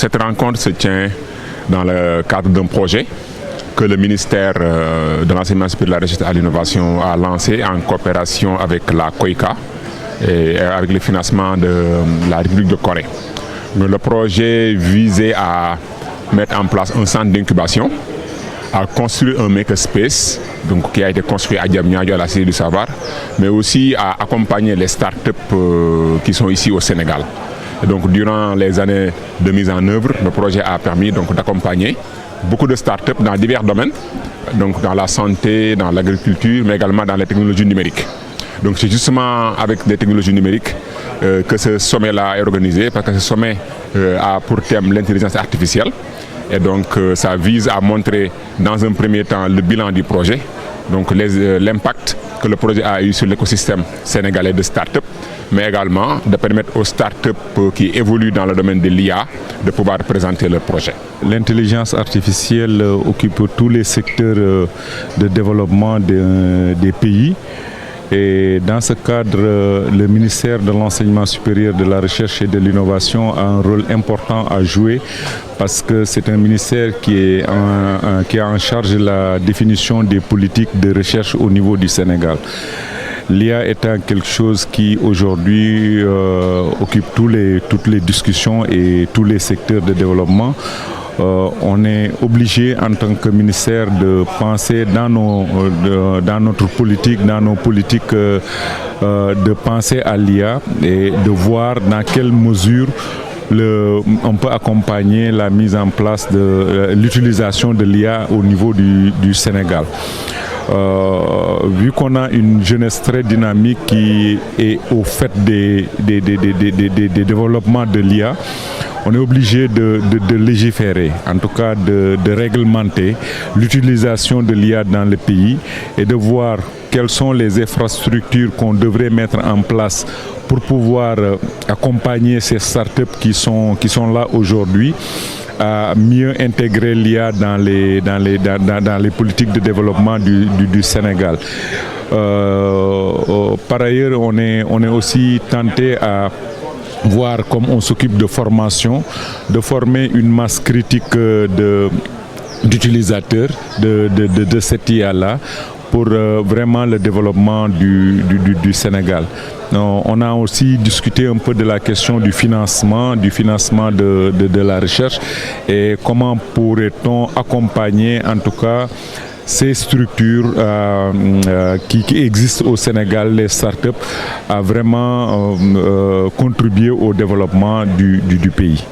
Cette rencontre se tient dans le cadre d'un projet que le ministère de l'Enseignement supérieur, de la Recherche et de l'Innovation a lancé en coopération avec la COICA et avec le financement de la République de Corée. Le projet visait à mettre en place un centre d'incubation, à construire un makerspace qui a été construit à Diamniadio, à la Cité du Savoir, mais aussi à accompagner les startups qui sont ici au Sénégal. Et donc, durant les années de mise en œuvre, le projet a permis d'accompagner beaucoup de startups dans divers domaines, donc dans la santé, dans l'agriculture, mais également dans les technologies numériques. Donc c'est justement avec des technologies numériques que ce sommet-là est organisé, parce que ce sommet a pour thème l'intelligence artificielle. Et donc ça vise à montrer dans un premier temps le bilan du projet, donc l'impact que le projet a eu sur l'écosystème sénégalais de start-up, mais également de permettre aux start-up qui évoluent dans le domaine de l'IA de pouvoir présenter leur projet. L'intelligence artificielle occupe tous les secteurs de développement des pays. Et dans ce cadre, le ministère de l'Enseignement supérieur, de la Recherche et de l'Innovation a un rôle important à jouer parce que c'est un ministère qui a en charge la définition des politiques de recherche au niveau du Sénégal. L'IA étant quelque chose qui aujourd'hui occupe toutes les discussions et tous les secteurs de développement. On est obligé en tant que ministère de penser dans notre politique, dans nos politiques, de penser à l'IA et de voir dans quelle mesure on peut accompagner la mise en place de l'utilisation de l'IA au niveau du Sénégal. Vu qu'on a une jeunesse très dynamique qui est au fait des développements de l'IA, on est obligé de légiférer, en tout cas de réglementer l'utilisation de l'IA dans le pays et de voir quelles sont les infrastructures qu'on devrait mettre en place pour pouvoir accompagner ces startups qui sont là aujourd'hui à mieux intégrer l'IA dans les politiques de développement du Sénégal. Par ailleurs, on est aussi tenté à voir comme on s'occupe de formation, de former une masse critique d'utilisateurs de cette IA-là pour vraiment le développement du Sénégal. On a aussi discuté un peu de la question du financement de la recherche et comment pourrait-on accompagner en tout cas ces structures qui existent au Sénégal, les startups, à vraiment contribuer au développement du pays.